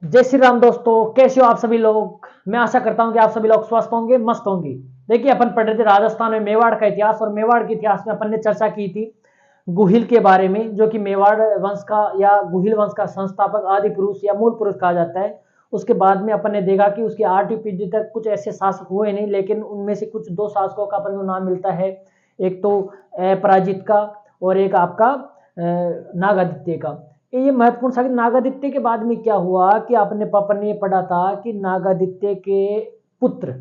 जय श्री राम दोस्तों, कैसे हो आप सभी लोग। मैं आशा करता हूं कि आप सभी लोग स्वस्थ होंगे, मस्त होंगे। देखिए, अपन पढ़ रहे थे राजस्थान में मेवाड़ का इतिहास, और मेवाड़ के इतिहास में अपन ने चर्चा की थी गुहिल के बारे में, जो कि मेवाड़ वंश का या गुहिल वंश का संस्थापक, आदि पुरुष या मूल पुरुष कहा जाता है। उसके बाद में अपन ने देखा कि उसके 8वीं पीढ़ी तक कुछ ऐसे शासक हुए नहीं, लेकिन उनमें से कुछ दो शासकों का अपन को नाम मिलता है। एक तो पराजित का, और एक आपका नागादित्य का। ये महत्वपूर्ण था कि नागादित्य के बाद में क्या हुआ कि आपने पापा ने पढ़ा था कि नागादित्य के पुत्र,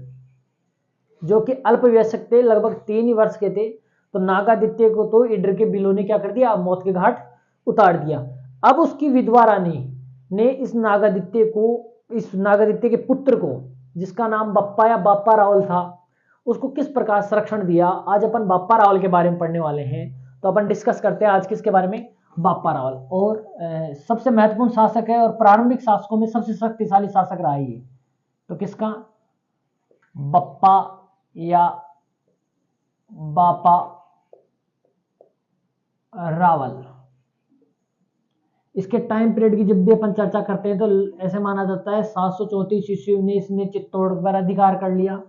जो कि अल्पवयस्क थे, लगभग 3 वर्ष के थे, तो नागादित्य को तो इंद्र के बिलों ने क्या कर दिया, मौत के घाट उतार दिया। अब उसकी विधवा रानी ने इस नागादित्य के पुत्र को, जिसका नाम बप्पा या बाप्पा रावल था, उसको किस प्रकार संरक्षण दिया। आज अपन बाप्पा रावल के बारे में पढ़ने वाले हैं। तो अपन डिस्कस करते हैं आज किसके बारे में, बाप्पा रावल। और सबसे महत्वपूर्ण शासक है, और प्रारंभिक शासकों में सबसे शक्तिशाली शासक रहा है ये। तो किसका, बप्पा या बापा रावल। इसके टाइम पीरियड की जब भी अपन चर्चा करते हैं तो ऐसे माना जाता है 734 ईस्वी में इसने चित्तौड़ पर अधिकार कर लिया,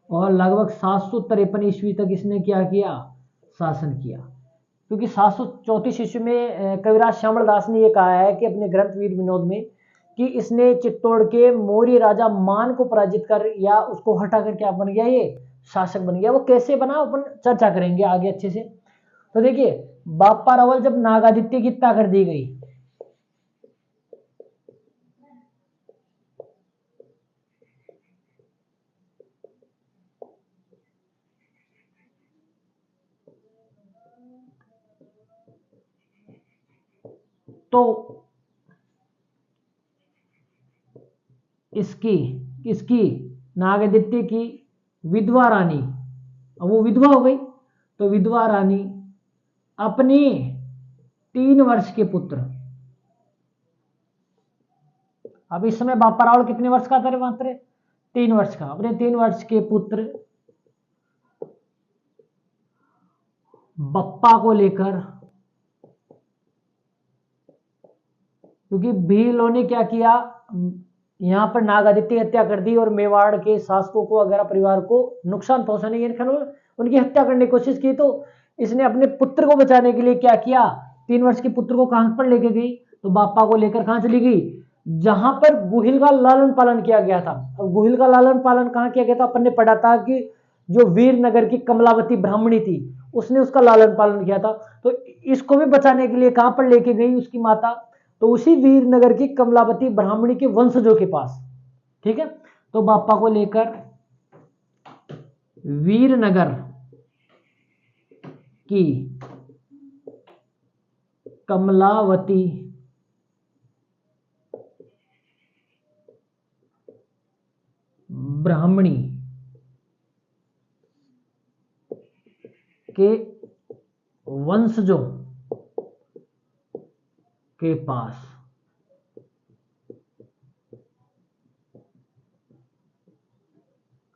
और लगभग 753 ईस्वी तक इसने क्या किया, शासन किया। क्योंकि 734 ईस्वी में कविराज श्यामल दास ने यह कहा है कि अपने ग्रंथ वीर विनोद में, कि इसने चित्तौड़ के मौर्य राजा मान को पराजित कर या उसको हटा कर क्या बन गया, ये शासक बन गया। वो कैसे बना अपन चर्चा करेंगे आगे अच्छे से। तो देखिए, बाप्पा रावल जब नागादित्य की हत्या कर दी गई, तो इसकी इसकी नागादित्य की विधवा रानी, अब वो विधवा हो गई, तो विधवा रानी अपने 3 वर्ष के पुत्र, अब इस समय बापा रावल कितने वर्ष का था, मात्र 3 वर्ष का, अपने 3 वर्ष के पुत्र बप्पा को लेकर, क्योंकि भीलों ने क्या किया, यहां पर नागादित्य की हत्या कर दी, और मेवाड़ के शासकों को, वगैरह परिवार को नुकसान पहुंचाने की, उनकी हत्या करने की कोशिश की। तो इसने अपने पुत्र को बचाने के लिए क्या किया, 3 वर्ष के पुत्र को कहां पर लेके गई, तो बापा को लेकर कहां चली गई, जहां पर गुहिल का लालन पालन किया गया था। और गुहिल का लालन पालन कहां किया गया था, अपन ने पढ़ा था कि जो वीरनगर की कमलावती ब्राह्मणी थी, उसने उसका लालन पालन किया था। तो इसको भी बचाने के लिए कहां पर लेके गई उसकी माता, तो उसी वीरनगर की कमलावती ब्राह्मणी के वंशजों के पास। ठीक है, तो बापा को लेकर वीरनगर की कमलावती ब्राह्मणी के वंशजों के पास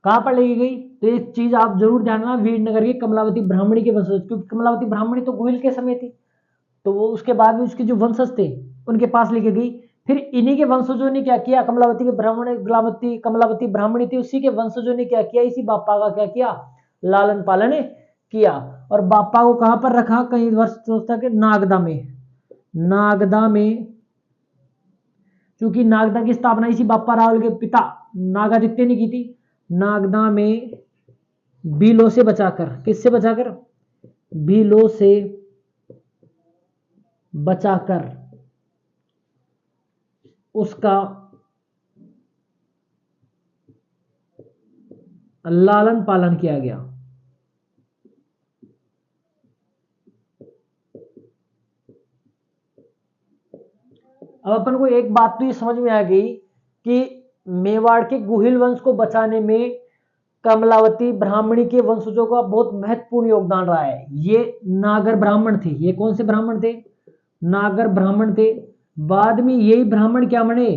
कहां पर लेके गई, तो एक चीज आप जरूर जानना, वीरनगर की कमलावती ब्राह्मणी के वंशज, क्योंकि कमलावती ब्राह्मणी तो गोहिल के समय थी, तो वो उसके बाद में उसके जो वंशज थे उनके पास लेके गई। फिर इन्हीं के वंशजों ने क्या किया, कमलावती के ब्राह्मण कमलावती ब्राह्मणी थी, उसी के वंशजों ने क्या किया, इसी बापा का क्या किया, लालन पालन किया। और बापा को कहां पर रखा, कई वर्ष तक नागदा में। नागदा में, क्योंकि नागदा की स्थापना इसी बापा रावल के पिता नागादित्य ने की थी। नागदा में बीलो से बचाकर, किससे बचाकर, बीलो से बचाकर उसका लालन पालन किया गया। अब अपन को एक बात तो ये समझ में आ गई कि मेवाड़ के गुहिल वंश को बचाने में कमलावती ब्राह्मणी के वंशजों का बहुत महत्वपूर्ण योगदान रहा है। ये नागर ब्राह्मण थे। ये कौन से ब्राह्मण थे, नागर ब्राह्मण थे। बाद में यही ब्राह्मण क्या बने,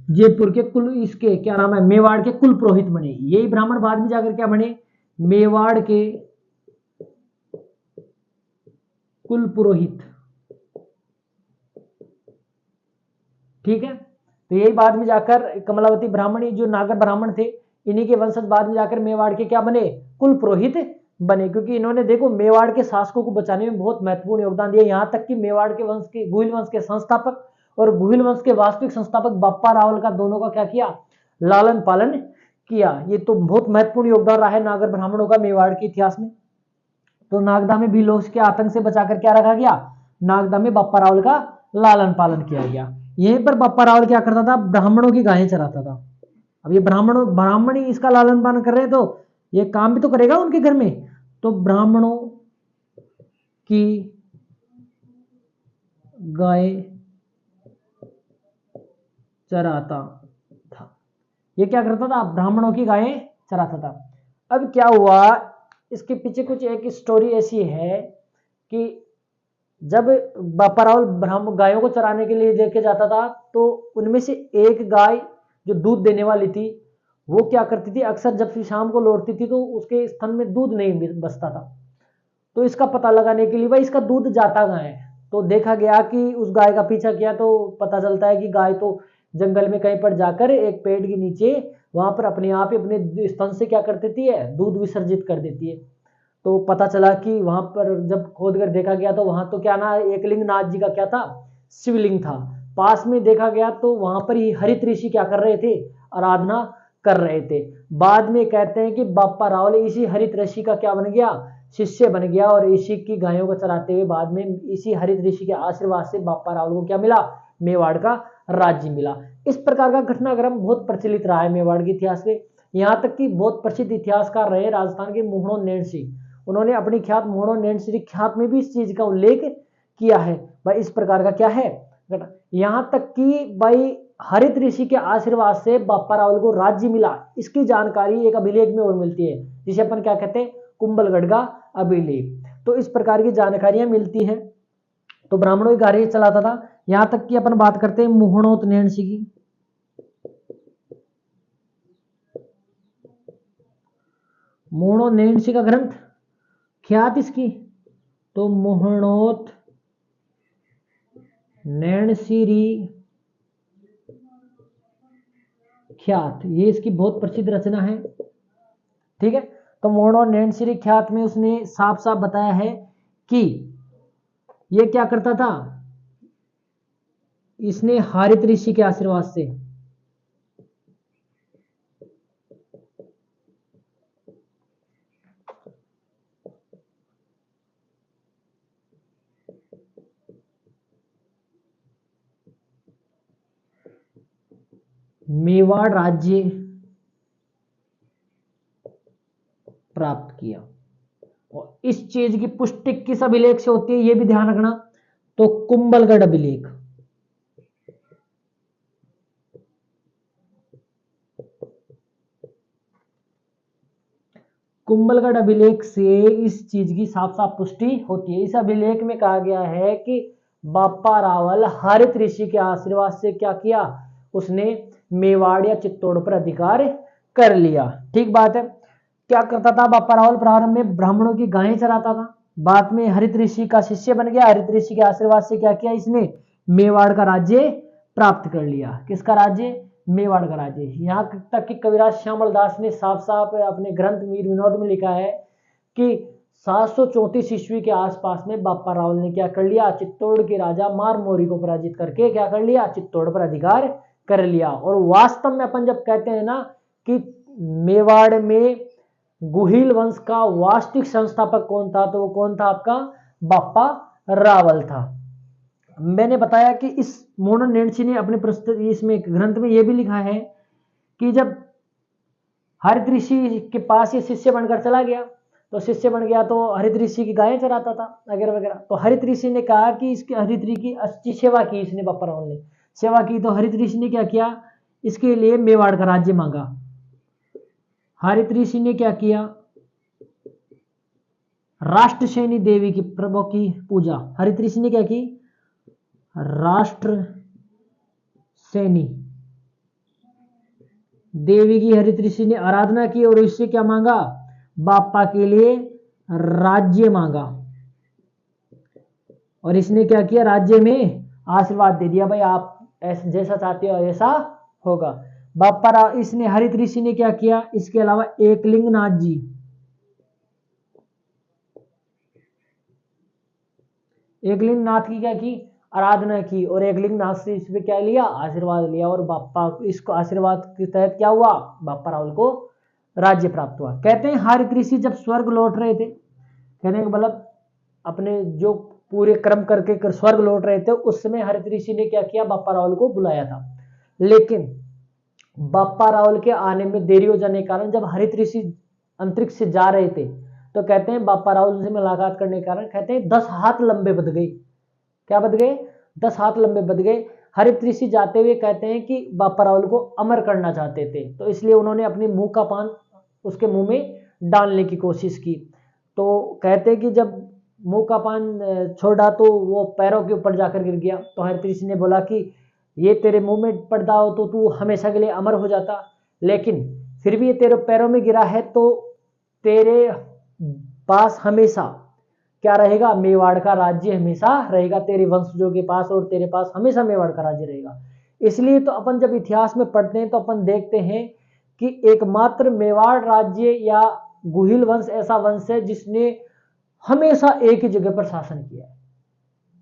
जयपुर के कुल, इसके क्या नाम है, मेवाड़ के कुल पुरोहित बने। यही ब्राह्मण बाद में जाकर क्या बने, मेवाड़ के कुल पुरोहित। ठीक है, तो यही बाद में जाकर कमलावती ब्राह्मणी जो नागर ब्राह्मण थे, इन्हीं के वंशज बाद में जाकर मेवाड़ के क्या बने, कुल पुरोहित बने, क्योंकि इन्होंने देखो मेवाड़ के शासकों को बचाने में बहुत महत्वपूर्ण योगदान दिया। यहाँ तक कि मेवाड़ के वंश के, गुहिल वंश के संस्थापक और गुहिल वंश के वास्तविक संस्थापक बाप्पा रावल का दोनों का क्या किया, लालन पालन किया। ये तो बहुत महत्वपूर्ण योगदान रहा है नागर ब्राह्मणों का मेवाड़ के इतिहास में। तो नागदा में भी लोग के आतंक से बचाकर क्या रखा गया, नागदा में बाप्पा रावल का लालन पालन किया गया। यहीं पर बाप्पा रावल क्या करता था, ब्राह्मणों की गायें चराता था। अब ये ब्राह्मण ही इसका लालन पालन कर रहे हैं, तो ये काम भी तो करेगा उनके घर में। तो ब्राह्मणों की गाय चराता था। ये क्या करता था, ब्राह्मणों की गायें चराता था। अब क्या हुआ, इसके पीछे कुछ एक स्टोरी ऐसी है कि जब बाप्पा रावल गायों को चराने के लिए लेके जाता था, तो उनमें से एक गाय जो दूध देने वाली थी, वो क्या करती थी, अक्सर जब शाम को लौटती थी तो उसके स्तन में दूध नहीं बचता था। तो इसका पता लगाने के लिए भाई इसका दूध जाता कहाँ है, तो देखा गया कि उस गाय का पीछा किया तो पता चलता है कि गाय तो जंगल में कहीं पर जाकर एक पेड़ के नीचे वहां पर अपने आप ही अपने स्तन से क्या कर देती है, दूध विसर्जित कर देती है। तो पता चला कि वहां पर जब खोद कर देखा गया तो वहां तो क्या ना, एकलिंग नाथ जी का क्या था, शिवलिंग था। पास में देखा गया तो वहां पर ही हरित ऋषि क्या कर रहे थे, आराधना कर रहे थे। बाद में कहते हैं कि बाप्पा रावल इसी हरित ऋषि का क्या बन गया, शिष्य बन गया, और इसी की गायों को चराते हुए बाद में इसी हरित ऋषि के आशीर्वाद से बाप्पा रावल को क्या मिला, मेवाड़ का राज्य मिला। इस प्रकार का घटनाक्रम बहुत प्रचलित रहा है मेवाड़ के इतिहास में। यहाँ तक कि बहुत प्रसिद्ध इतिहासकार रहे राजस्थान के मोहनो नैन सिंह, उन्होंने अपनी ख्यात मोहनो नैन सिंह ख्यात में भी इस चीज का उल्लेख किया है। भाई इस प्रकार का क्या है, यहाँ तक कि भाई हरित ऋषि के आशीर्वाद से बाप्पा रावल को राज्य मिला, इसकी जानकारी एक अभिलेख में और मिलती है, जिसे अपन क्या कहते हैं, कुंभलगढ़ का अभिलेख। तो इस प्रकार की जानकारियां मिलती हैं। तो ब्राह्मणों की गाड़ी चलाता था। यहां तक कि अपन बात करते हैं मोहनोत नैणसी की। मोहनो नैणसी का ग्रंथ ख्यात इसकी, तो मोहनोत नैणसीरी ख्यात, ये इसकी बहुत प्रसिद्ध रचना है। ठीक है, तो मोहनो नैणसीरी ख्यात में उसने साफ साफ बताया है कि ये क्या करता था, इसने हारित ऋषि के आशीर्वाद से मेवाड़ राज्य प्राप्त किया। और इस चीज की पुष्टि किस अभिलेख से होती है, यह भी ध्यान रखना, तो कुंभलगढ़ अभिलेख। कुंभलगढ़ अभिलेख से इस चीज की साफ साफ पुष्टि होती है। इस अभिलेख में कहा गया है कि बाप्पा रावल हरित ऋषि के आशीर्वाद से क्या किया, उसने मेवाड़ या चित्तौड़ पर अधिकार कर लिया। ठीक बात है। क्या करता था बाप्पा रावल, प्रारंभ में ब्राह्मणों की गायें चराता था, बाद में हरित ऋषि का शिष्य बन गया। हरित ऋषि के आशीर्वाद से क्या किया, इसने मेवाड़ का राज्य प्राप्त कर लिया। किसका राज्य, मेवाड़ का राज्य। यहाँ तक कि कविराज श्यामल दास ने साफ साफ अपने ग्रंथ वीर विनोद में लिखा है कि 734 ईस्वी के आसपास में बाप्पा रावल ने क्या कर लिया, चित्तौड़ के राजा मारमोरी को पराजित करके क्या कर लिया, चित्तौड़ पर अधिकार कर लिया। और वास्तव में अपन जब कहते हैं ना कि मेवाड़ में गुहिल वंश का वास्तविक संस्थापक कौन था, तो वो कौन था, आपका बाप्पा रावल था। मैंने बताया कि इस मोहनो नैणसी ने अपने प्रस्तुति इसमें ग्रंथ में यह भी लिखा है कि जब हरित ऋषि के पास ये शिष्य बनकर चला गया, तो शिष्य बन गया तो हरित ऋषि की गायें चराता था वगैरह वगैरह। तो हरित ऋषि ने कहा कि इसकी हरित ऋषि की अच्छी सेवा की, इसने बाप्पा रावल ने सेवा की। तो हरित ऋषि ने क्या किया, इसके लिए मेवाड़ का राज्य मांगा। हरित ऋषि ने क्या किया, राष्ट्रसेनी देवी की प्रभु की पूजा। हरित ऋषि ने क्या की, राष्ट्र सेनी देवी की हरित ऋषि ने आराधना की और इससे क्या मांगा, बाप्पा के लिए राज्य मांगा। और इसने क्या किया, राज्य में आशीर्वाद दे दिया, भाई आप ऐसा जैसा चाहते हो ऐसा होगा। बाप्पा राव, इसने हरित ऋषि ने क्या किया, इसके अलावा एकलिंग नाथ जी, एकलिंग नाथ की क्या की, आराधना की, और एकलिंग नाथ से इस पे क्या लिया, आशीर्वाद लिया, और बाप्पा इसको आशीर्वाद के तहत क्या हुआ, बाप्पा रावल को राज्य प्राप्त हुआ। कहते हैं हरित ऋषि जब स्वर्ग लौट रहे थे, कहने का मतलब अपने जो पूरे कर्म करके स्वर्ग लौट रहे थे, उस समय हरित ऋषि ने क्या किया, बाप्पा रावल को बुलाया था। लेकिन बाप्पा रावल के आने में देरी हो जाने के कारण जब हरित ऋषि अंतरिक्ष से जा रहे थे, तो कहते हैं बाप्पा रावल से मुलाकात करने के कारण कहते हैं 10 हाथ लंबे बध गए। क्या बध गए, 10 हाथ लंबे बध गए। हरित ऋषि जाते हुए कहते हैं कि बाप्पा रावल को अमर करना चाहते थे, तो इसलिए उन्होंने अपने मुंह का पान उसके मुंह में डालने की कोशिश की। तो कहते हैं कि जब मुंह का पान छोड़ा तो वो पैरों के ऊपर जाकर गिर गया। तो हरित ऋषि ने बोला कि ये तेरे मुंह में पड़ता हो तो तू हमेशा के लिए अमर हो जाता, लेकिन फिर भी ये तेरे पैरों में गिरा है तो तेरे पास हमेशा क्या रहेगा, मेवाड़ का राज्य हमेशा रहेगा तेरे वंशजों के पास, और तेरे पास हमेशा मेवाड़ का राज्य रहेगा। इसलिए तो अपन जब इतिहास में पढ़ते हैं तो अपन देखते हैं कि एकमात्र मेवाड़ राज्य या गुहिल वंश ऐसा वंश है जिसने हमेशा एक ही जगह पर शासन किया है।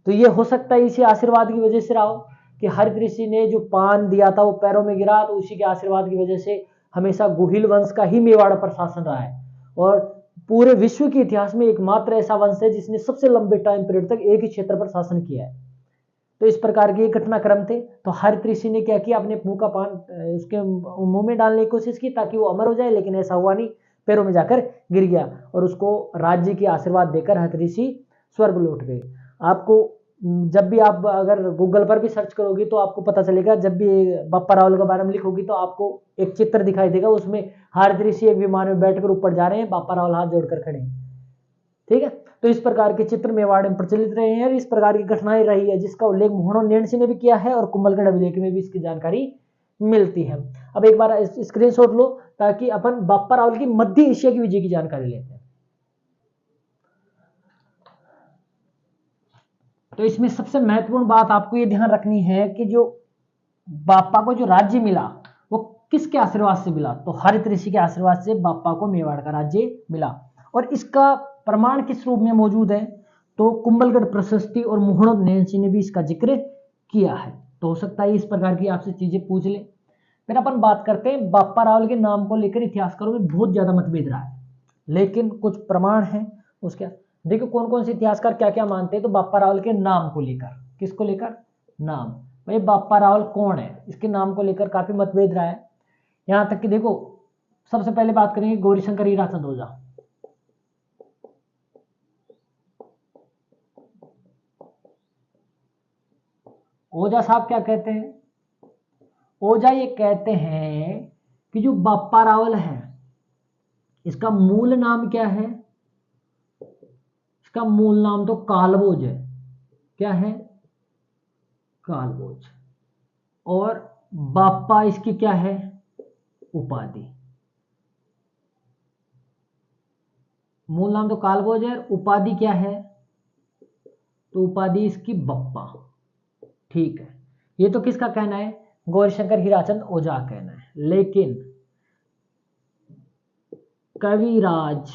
तो ये हो सकता है इसी आशीर्वाद की वजह से रहा हो कि हरित ऋषि ने जो पान दिया था वो पैरों में गिरा, तो उसी के आशीर्वाद की वजह से हमेशा गुहिल वंश का ही मेवाड़ पर शासन रहा है। और पूरे विश्व के इतिहास में एकमात्र ऐसा वंश है जिसने सबसे लंबे टाइम पीरियड तक एक ही क्षेत्र पर शासन किया है। तो इस प्रकार के घटनाक्रम थे। तो हरित ऋषि ने क्या किया, अपने मुंह का पान उसके मुंह में डालने की कोशिश की ताकि वो अमर हो जाए, लेकिन ऐसा हुआ नहीं, पैरों में जाकर गिर गया और उसको राज्य की आशीर्वाद देकर हरित ऋषि स्वर्ग लौट गए। आपको जब भी आप अगर गूगल पर भी सर्च करोगे तो आपको पता चलेगा, जब भी बाप्पा रावल के बारे में लिखोगी तो आपको एक चित्र दिखाई देगा, उसमें हरित ऋषि एक विमान में बैठकर ऊपर जा रहे हैं, बाप्पा रावल हाथ जोड़कर खड़े हैं। ठीक है, तो इस प्रकार के चित्र मेवाड़ में प्रचलित रहे हैं और इस प्रकार की घटनाएं रही है जिसका उल्लेख मोहनो नैणसी ने भी किया है और कुंभलगढ़ अभिलेख में भी इसकी जानकारी मिलती है। अब एक बार स्क्रीनशॉट लो ताकि अपन बाप्पा रावल की मध्य एशिया की विजय की जानकारी लेते हैं। तो इसमें सबसे महत्वपूर्ण बात आपको ये ध्यान रखनी है कि जो बाप्पा को जो राज्य मिला वो किसके आशीर्वाद से मिला, तो हरित ऋषि के आशीर्वाद से बाप्पा को मेवाड़ का राज्य मिला। और इसका प्रमाण किस रूप में मौजूद है, तो कुंभलगढ़ प्रशस्ति और मोहनो नैणसी ने भी इसका जिक्र किया है। तो हो सकता है इस प्रकार की आपसे चीजें पूछ ले। फिर अपन बात करते हैं बाप्पा रावल के नाम को लेकर इतिहासकारों में बहुत ज्यादा मतभेद रहा है, लेकिन कुछ प्रमाण है उसके। देखो कौन कौन से इतिहासकार क्या क्या मानते हैं। तो बाप्पा रावल के नाम को लेकर, किसको लेकर, नाम, भाई बाप्पा रावल कौन है, इसके नाम को लेकर काफी मतभेद रहा है। यहां तक कि देखो सबसे पहले बात करेंगे गौरीशंकर हीराचंद ओझा। ओझा साहब क्या कहते हैं, ओझा ये कहते हैं कि जो बाप्पा रावल है इसका मूल नाम क्या है, इसका मूल नाम तो कालभोज है। क्या है, कालभोज। और बाप्पा इसकी क्या है, उपाधि। मूल नाम तो कालभोज है, उपाधि क्या है, तो उपाधि इसकी बप्पा। ठीक है, ये तो किसका कहना है, गौरीशंकर हीराचंद ओझा कहना है। लेकिन कविराज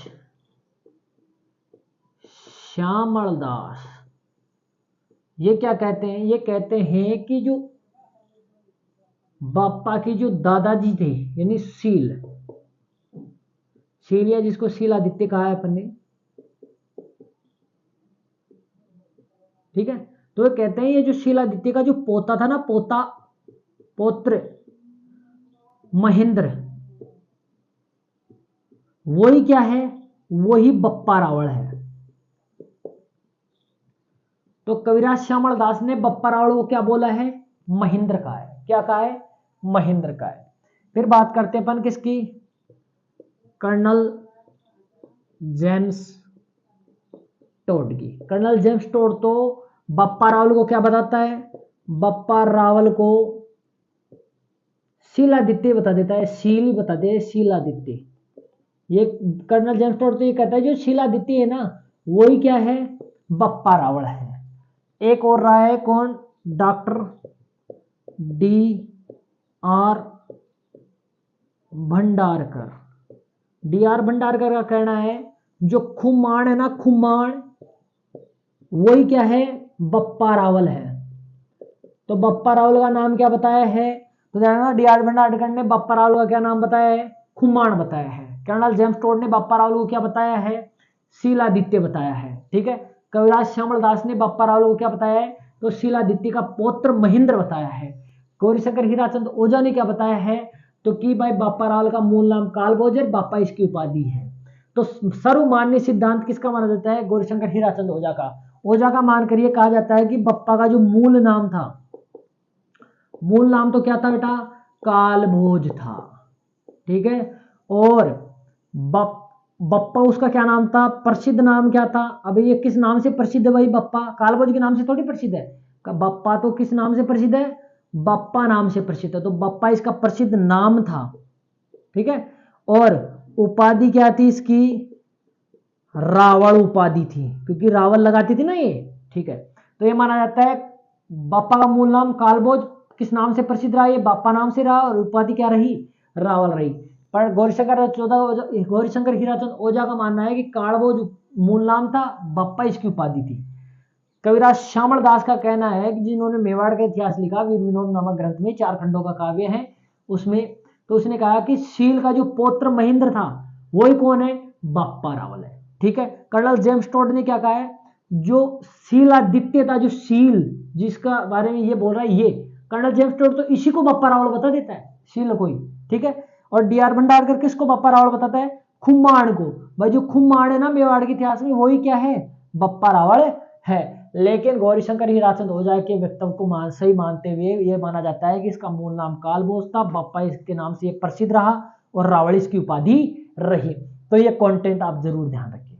श्यामल दास ये क्या कहते हैं, ये कहते हैं कि जो बाप्पा की जो दादाजी थे यानी शीलिया जिसको शीलादित्य कहा है अपन ने, ठीक है, तो ये कहते हैं ये जो शीलादित्य का जो पोता था ना, पोत्र महेंद्र, वही क्या है, वही बप्पा रावल है। तो कविराज श्यामल दास ने बप्पा रावल को क्या बोला है, महेंद्र का है। क्या कहा है, महेंद्र का है। फिर बात करते हैं अपन किसकी, कर्नल जेम्स टोड की। कर्नल जेम्स टोड तो बप्पा रावल को क्या बताता है, बप्पा रावल को शीलादित्य बता देता है, शील बता दे, शीलादित्य। ये कर्नल जेम्स टोड तो ये कहता है जो शीलादित्य है ना वही क्या है, बप्पा रावल है। एक और रहा है कौन, doctor D.R. Bhandarkar. D.R. Bhandarkar का कहना है जो खुमान है ना, खुमान, वही क्या है, बप्पा रावल है। तो बप्पा रावल का नाम क्या बताया है, तो ध्यान रखना D.R. भंडारकर ने बप्पा रावल का क्या नाम बताया है, खुमान बताया है। कर्नल जेम्स टोड ने बप्पा रावल को क्या बताया है, शीलादित्य बताया है। ठीक है। कविराज श्यामल दास ने बप्पा रावल को क्या बताया है, तो शीलादित्य का पौत्र महेंद्र बताया है। गौरीशंकर हीराचंद ओझा ने क्या बताया है, तो कि भाई बप्पा रावल का मूल नाम कालभोज है, बप्पा इसकी उपाधि है। तो सर्वमान्य सिद्धांत किसका माना जाता है, गौरीशंकर हीराचंद ओझा का। ओझा का मान करिए कहा जाता है कि बप्पा का जो मूल नाम था, मूल नाम तो क्या था बेटा, कालभोज था। ठीक है। और बप्पा उसका क्या नाम था, प्रसिद्ध नाम क्या था, अब ये किस नाम से प्रसिद्ध है भाई, बप्पा कालभोज के नाम से थोड़ी प्रसिद्ध है, बप्पा तो किस नाम से प्रसिद्ध है, बप्पा नाम से प्रसिद्ध है। तो बप्पा इसका प्रसिद्ध नाम था। ठीक है। और उपाधि क्या थी इसकी, रावण उपाधि थी, क्योंकि रावण लगाती थी ना ये। ठीक है। तो ये माना जाता है बप्पा का मूल नाम कालभोज किस नाम से प्रसिद्ध रहा, ये बप्पा नाम से रहा, और उपाधि क्या रही, रावण रही। पर गौरीशंकर हीराचंद ओझा का मानना है कि कालभोज मूल नाम था, बप्पा इसकी उपाधि थी। कविराज श्यामल दास का कहना है कि जिन्होंने मेवाड़ का इतिहास लिखा, वीर विनोद नामक ग्रंथ में 4 खंडों का काव्य है उसमें, तो उसने कहा कि शील का जो पौत्र महेंद्र था वही कौन है, बप्पा रावल है। ठीक है। कर्नल जेम्स टोड ने क्या कहा है, जो शीलादित्य था, जो शील जिसका बारे में ये बोल रहा है, ये कर्नल जेम्स टोड तो इसी को बप्पा रावल बता देता है, शील को ही। ठीक है। और D.R. भंडारकर किसको बप्पा रावल बताता है, खुम्माण को। भाई जो खुम्माण है ना मेवाड़ के इतिहास में, वही क्या है, बप्पा रावल है। लेकिन गौरीशंकर हीराचंद ओझा के वक्तव्य को सही मानते हुए ये माना जाता है कि इसका मूल नाम कालभोज था, बप्पा इसके नाम से प्रसिद्ध रहा, और रावल इसकी उपाधि रही। तो ये कंटेंट आप जरूर ध्यान रखिए।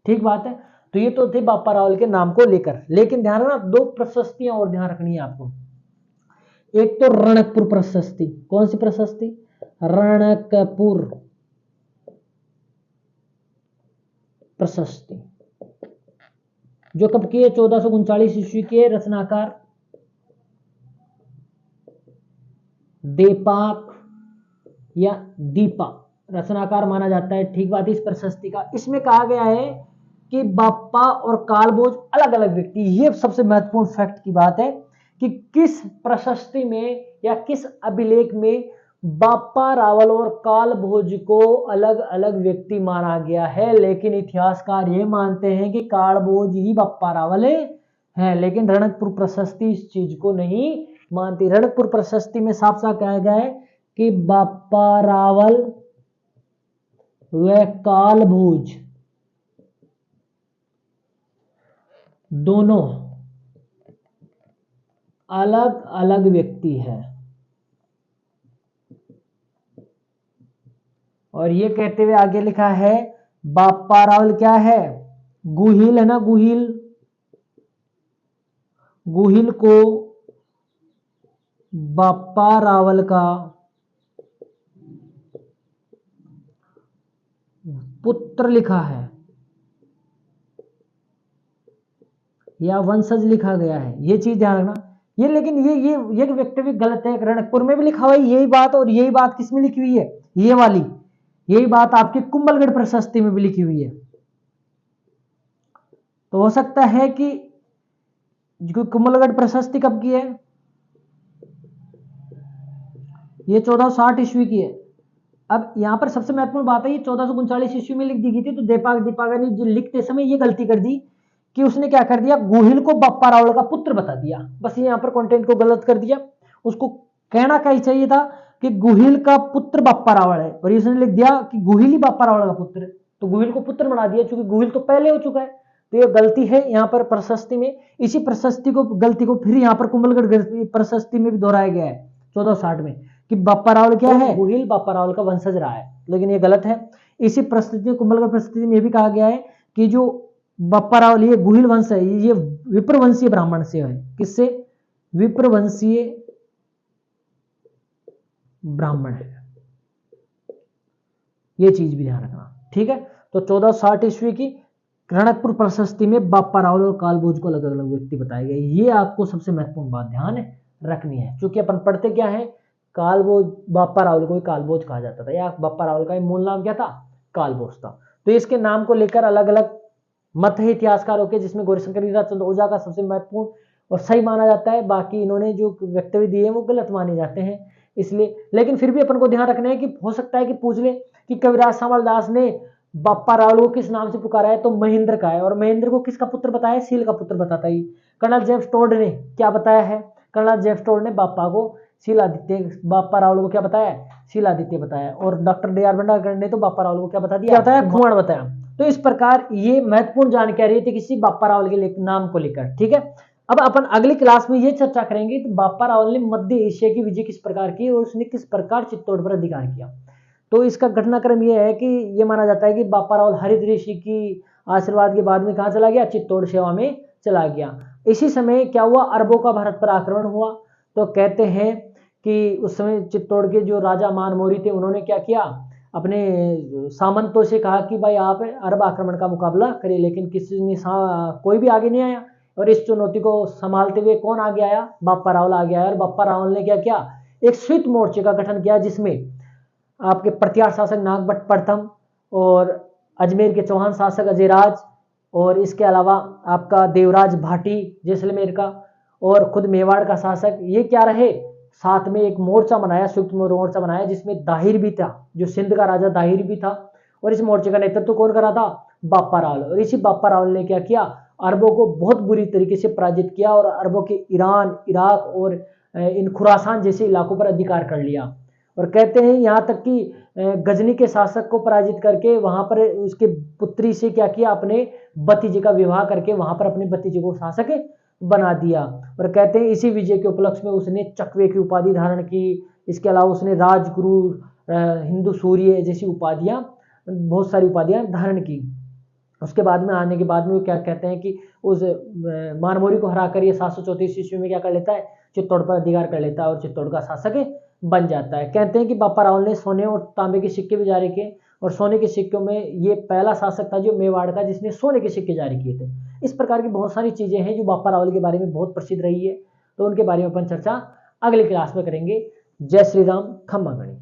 ठीक बात है। तो ये तो थे बप्पा रावल के नाम को लेकर। लेकिन ध्यान रखना 2 प्रशस्तियां और ध्यान रखनी है आपको। एक तो रणकपुर प्रशस्ति। कौन सी प्रशस्ति, रणकपुर प्रशस्ति, जो कब की है, 1439 ईस्वी के रचनाकार देपाक या दीपा रचनाकार माना जाता है। ठीक बात है। इस प्रशस्ति का इसमें कहा गया है कि बप्पा और कालभोज अलग अलग व्यक्ति। ये सबसे महत्वपूर्ण फैक्ट की बात है कि किस प्रशस्ति में या किस अभिलेख में बप्पा रावल और कालभोज को अलग अलग व्यक्ति माना गया है। लेकिन इतिहासकार ये मानते हैं कि कालभोज ही बप्पा रावल है, लेकिन रणकपुर प्रशस्ति इस चीज को नहीं मानती। रणकपुर प्रशस्ति में साफ साफ कहा गया है कि बप्पा रावल व कालभोज दोनों अलग अलग व्यक्ति हैं। और ये कहते हुए आगे लिखा है, बप्पा रावल क्या है, गुहिल है ना, गुहिल, गुहिल को बप्पा रावल का पुत्र लिखा है या वंशज लिखा गया है। ये चीज ध्यान रखना। ये लेकिन ये वक्तव्य गलत है। रणकपुर में भी लिखा हुआ है यही बात, और यही बात किसमें लिखी हुई है, ये वाली यही बात आपके कुंभलगढ़ प्रशस्ति में भी लिखी हुई है। तो हो सकता है कि कुंभलगढ़ प्रशस्ति कब की है, ये 1460 ईस्वी की है। अब यहां पर सबसे महत्वपूर्ण बात है, ये 1439 ईस्वी में लिख दी गई थी। तो दीपाका ने जो लिखते समय ये गलती कर दी कि उसने क्या कर दिया, गुहिल को बप्पा रावल का पुत्र बता दिया। बस यहाँ पर कंटेंट को गलत कर दिया। उसको कहना क्या चाहिए था कि गुहिल का पुत्र बप्पा रावल है, और इसने लिख दिया कि गुहिल ही बप्पा रावल का पुत्र है। तो गुहिल को पुत्र बना दिया, क्योंकि गुहिल तो पहले हो चुका है। तो ये गलती है यहाँ पर प्रशस्ति में। इसी प्रशस्ति को, गलती को फिर यहाँ पर कुंभलगढ़ प्रशस्ति में भी दोहराया गया है 1460 में, कि बप्पा रावल क्या है, गुहिल बप्पा रावल का वंशज रहा है। लेकिन ये गलत है। इसी प्रशस्ति, कुंभलगढ़ प्रशस्ति में यह भी कहा गया है कि जो बप्पा रावल ये गुहिल वंश है, ये विप्रवंशीय ब्राह्मण से है। किससे, विप्रवंशीय ब्राह्मण है। ये चीज भी ध्यान रखना। ठीक है। तो 1460 ईस्वी की रणकपुर प्रशस्ति में बप्पा रावल और कालभोज को अलग अलग व्यक्ति बताए गए। ये आपको सबसे महत्वपूर्ण बात ध्यान रखनी है। क्योंकि अपन पढ़ते क्या है, कालभोज, बापा रावल को ही कालभोज कहा जाता था, या बापा रावल का मूल नाम क्या था, कालभोज था। तो इसके नाम को लेकर अलग अलग मत है इतिहासकारों के, जिसमें गौरीशंकर गिरिराज चंद्र ओझा का सबसे महत्वपूर्ण और सही माना जाता है। बाकी इन्होंने जो वक्तव्य दिए हैं वो गलत माने जाते हैं। इसलिए लेकिन फिर भी अपन को ध्यान रखना है कि हो सकता है कि पूछ ले कि कविराज सांवल दास ने बापा रावल को किस नाम से पुकारा है, तो महेंद्र का है। और महेंद्र को किसका पुत्र बताया, सील का पुत्र बताता ही। कर्नल जेम्स टोड ने क्या बताया है, कर्नल जेम्स टोड ने बापा को शीलादित्य, बापा रावल को क्या बताया, शीलादित्य बताया। और डॉक्टर डी.आर. भंडारकर ने तो बापा रावल को क्या बता दिया, बताया, कुमार बताया। तो इस प्रकार ये महत्वपूर्ण जानकारी थी किसी बापा रावल के नाम को लेकर। ठीक है, अब अपन अगली क्लास में ये चर्चा करेंगे कि बापा रावल ने मध्य एशिया की विजय किस प्रकार की और उसने किस प्रकार चित्तौड़ पर अधिकार किया। तो इसका घटनाक्रम यह है कि ये माना जाता है कि बापा रावल हरित ऋषि की आशीर्वाद के बाद में कहाँ चला गया, चित्तौड़ सेवा में चला गया। इसी समय क्या हुआ, अरबों का भारत पर आक्रमण हुआ। तो कहते हैं कि उस समय चित्तौड़ के जो राजा मानमोरी थे उन्होंने क्या किया, अपने सामंतों से कहा कि भाई आप अरब आक्रमण का मुकाबला करिए, लेकिन किसी ने कोई भी आगे नहीं आया। और इस चुनौती को संभालते हुए कौन आगे आया, बापा रावल आगे आया। और बापा रावल ने क्या किया, एक श्वेत मोर्चे का गठन किया, जिसमें आपके प्रत्यार शासक नागभट्ट प्रथम और अजमेर के चौहान शासक अजयराज, और इसके अलावा आपका देवराज भाटी जैसलमेर का, और खुद मेवाड़ का शासक, ये क्या रहे, साथ में एक मोर्चा बनाया, संयुक्त मोर्चा बनाया, जिसमें दाहिर भी था, जो सिंध का राजा दाहिर भी था। और इस मोर्चे का नेतृत्व कौन कर रहा था, बापा रावल। और इसी बापा रावल ने क्या किया, अरबों को बहुत बुरी तरीके से पराजित किया और अरबों के ईरान, इराक और इन खुरासान जैसे इलाकों पर अधिकार कर लिया। और कहते हैं यहाँ तक कि गजनी के शासक को पराजित करके वहां पर उसके पुत्री से क्या किया, अपने भतीजे का विवाह करके वहां पर अपने भतीजे को शासक बना दिया। और कहते हैं इसी विजय के उपलक्ष्य में उसने चकवे की उपाधि धारण की। इसके अलावा उसने राजगुरु, हिंदू सूर्य जैसी उपाधियां, बहुत सारी उपाधियां धारण की। उसके बाद में आने के बाद में वो क्या कहते हैं कि उस मानमोरी को हराकर ये 734 ईस्वी में क्या कर लेता है, चित्तौड़ पर अधिकार कर लेता है और चित्तौड़ का शासक बन जाता है। कहते हैं कि बापा रावल ने सोने और तांबे के सिक्के भी जारी किए, और सोने के सिक्कों में ये पहला शासक था जो मेवाड़ का जिसने सोने के सिक्के जारी किए थे। इस प्रकार की बहुत सारी चीजें हैं जो बापा रावल के बारे में बहुत प्रसिद्ध रही है। तो उनके बारे में अपन चर्चा अगली क्लास में करेंगे। जय श्री राम, खम्मा गणी।